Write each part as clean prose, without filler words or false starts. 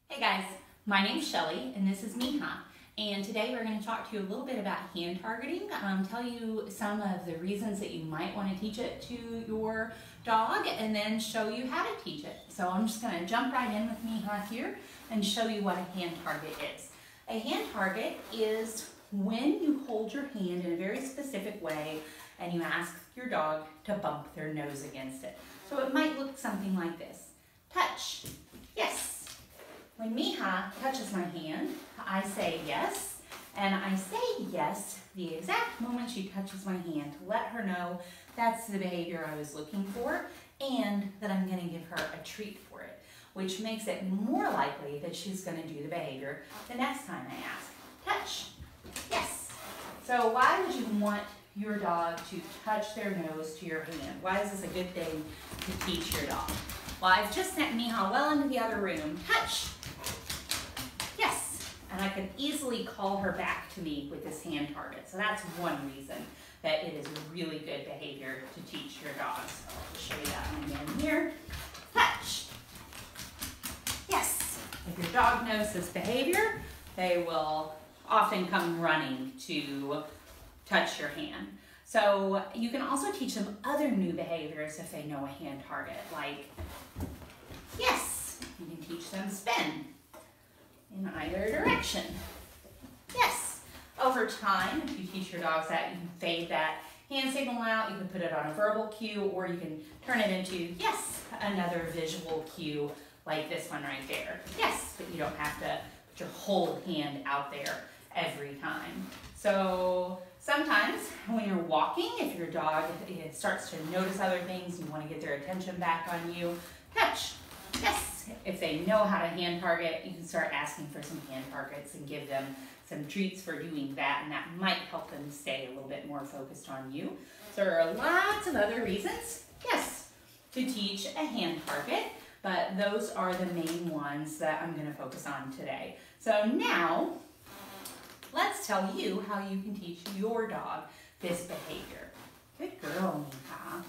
Hey guys, my name's Shelly and this is Miha. And today we're going to talk to you a little bit about hand targeting, tell you some of the reasons that you might want to teach it to your dog, and then show you how to teach it. So I'm just going to jump right in with Miha here and show you what a hand target is. A hand target is when you hold your hand in a very specific way and you ask your dog to bump their nose against it. So it might look something like this. Touch. Yes. When Miha touches my hand, I say yes, and I say yes the exact moment she touches my hand to let her know that's the behavior I was looking for and that I'm going to give her a treat for it, which makes it more likely that she's going to do the behavior the next time I ask. Touch. Yes. So why would you want your dog to touch their nose to your hand? Why is this a good thing to teach your dog? Well, I've just sent Miha well into the other room. Touch. Yes. And I can easily call her back to me with this hand target. So that's one reason that it is really good behavior to teach your dogs. I'll show you that one again here. Touch. Yes. If your dog knows this behavior, they will often come running to touch your hand. So you can also teach them other new behaviors if they know a hand target, like yes. You can teach them spin in either direction. Yes. Over time, if you teach your dogs that, you can fade that hand signal out, you can put it on a verbal cue, or you can turn it into, yes, another visual cue like this one right there. Yes, but you don't have to put your whole hand out there every time. So sometimes when you're walking, if your dog starts to notice other things, you want to get their attention back on you, touch. Yes. If they know how to hand target, you can start asking for some hand targets and give them some treats for doing that, and that might help them stay a little bit more focused on you. So there are lots of other reasons, yes, to teach a hand target, but those are the main ones that I'm going to focus on today. So now, let's tell you how you can teach your dog this behavior. Good girl, Miha.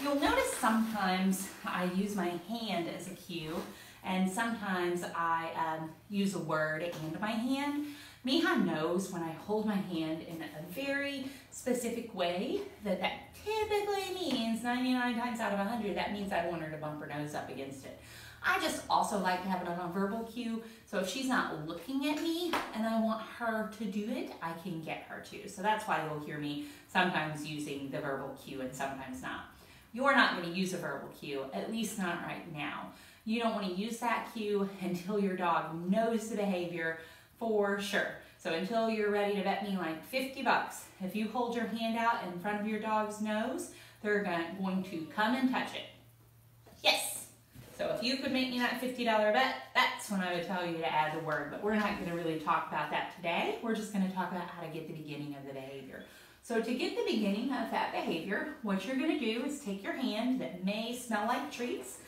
You'll notice sometimes I use my hand as a cue, and sometimes I use a word and my hand. Miha knows when I hold my hand in a very specific way that typically means 99 times out of 100, that means I want her to bump her nose up against it. I just also like to have it on a verbal cue, so if she's not looking at me and I want her to do it, I can get her to. So that's why you'll hear me sometimes using the verbal cue and sometimes not. You're not going to use a verbal cue, at least not right now. You don't want to use that cue until your dog knows the behavior for sure. So until you're ready to bet me like 50 bucks, if you hold your hand out in front of your dog's nose, they're going to come and touch it. Yes. So if you could make me that $50 bet, that's when I would tell you to add the word. But we're not going to really talk about that today. We're just going to talk about how to get the beginning of the behavior. So to get the beginning of that behavior, what you're going to do is take your hand that may smell like treats,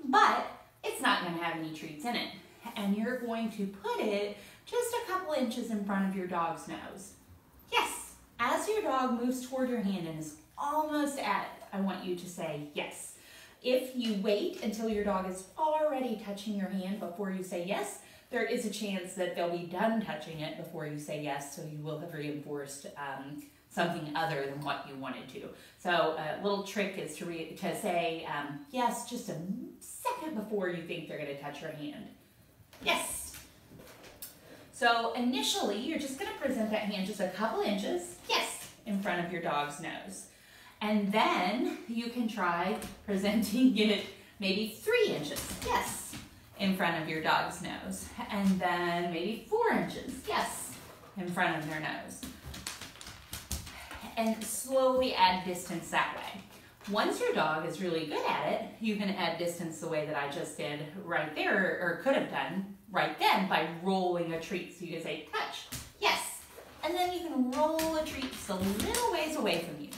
but it's not going to have any treats in it. And you're going to put it just a couple inches in front of your dog's nose. Yes. As your dog moves toward your hand and is almost at it, I want you to say yes. If you wait until your dog is already touching your hand before you say yes, there is a chance that they'll be done touching it before you say yes, so you will have reinforced something other than what you wanted to. So a little trick is to say yes just a second before you think they're going to touch your hand. Yes. So initially, you're just going to present that hand just a couple inches, yes, in front of your dog's nose. And then you can try presenting it maybe 3 inches, yes, in front of your dog's nose. And then maybe 4 inches, yes, in front of their nose. And slowly add distance that way. Once your dog is really good at it, you can add distance the way that I just did right there, or could have done right then by rolling a treat. So you can say, touch, yes. And then you can roll a treat just a little ways away from you.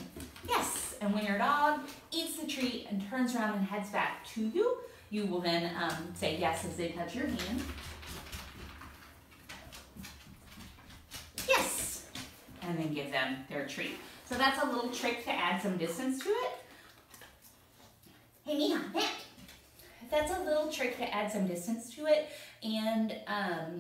Yes, and when your dog eats the treat and turns around and heads back to you, you will then say yes as they touch your hand. Yes, and then give them their treat. So that's a little trick to add some distance to it. Hey, Miha, back. that's a little trick to add some distance to it. And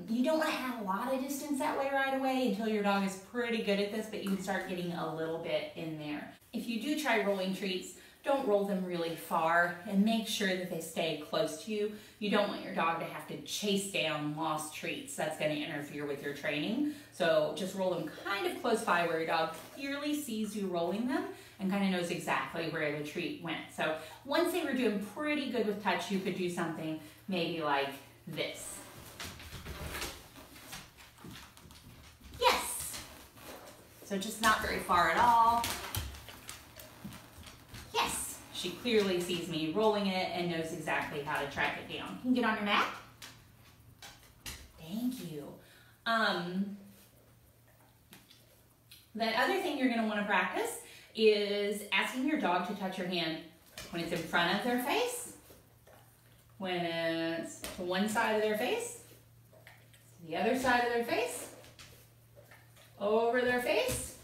you don't want to add a lot of distance that way right away until your dog is pretty good at this, but you can start getting a little bit in there. If you do try rolling treats, don't roll them really far and make sure that they stay close to you. You don't want your dog to have to chase down lost treats. That's going to interfere with your training. So just roll them kind of close by where your dog clearly sees you rolling them and kind of knows exactly where the treat went. So once they were doing pretty good with touch, you could do something maybe like this. Yes. So just not very far at all. Yes, she clearly sees me rolling it and knows exactly how to track it down. You can get on your mat. Thank you. The other thing you're going to want to practice is asking your dog to touch your hand when it's in front of their face, when it's to one side of their face, to the other side of their face, over their face,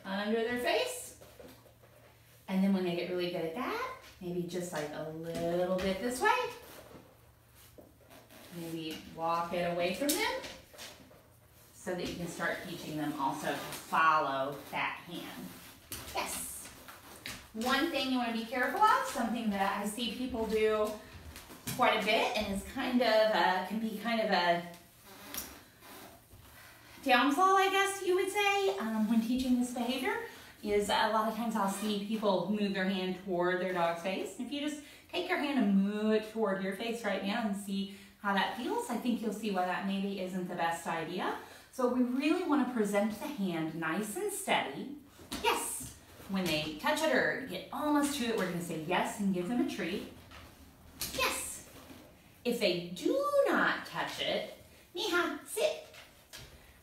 under their face. And then when they get really good at that, maybe just like a little bit this way. Maybe walk it away from them so that you can start teaching them also to follow that hand. Yes. One thing you want to be careful of, something that I see people do quite a bit and is kind of, can be kind of a downfall, I guess you would say, when teaching this behavior, is a lot of times I'll see people move their hand toward their dog's face. If you just take your hand and move it toward your face right now and see how that feels, I think you'll see why that maybe isn't the best idea. So we really want to present the hand nice and steady. Yes. When they touch it or get almost to it, we're going to say yes and give them a treat. Yes. If they do not touch it, Miha, sit.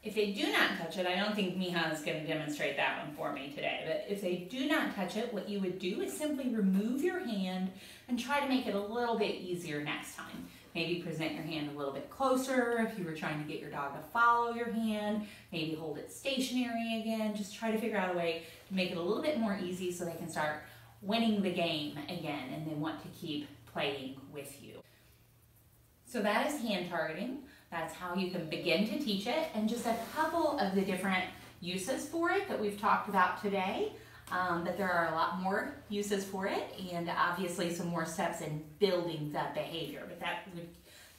If they do not touch it, I don't think Miha is going to demonstrate that one for me today, but if they do not touch it, what you would do is simply remove your hand and try to make it a little bit easier next time. Maybe present your hand a little bit closer if you were trying to get your dog to follow your hand. Maybe hold it stationary again. Just try to figure out a way to make it a little bit more easy so they can start winning the game again and they want to keep playing with you. So that is hand targeting. That's how you can begin to teach it, and just a couple of the different uses for it that we've talked about today. But there are a lot more uses for it, and obviously some more steps in building that behavior. But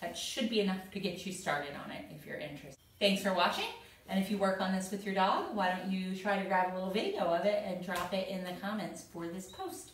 that should be enough to get you started on it if you're interested. Thanks for watching, and if you work on this with your dog, why don't you try to grab a little video of it and drop it in the comments for this post.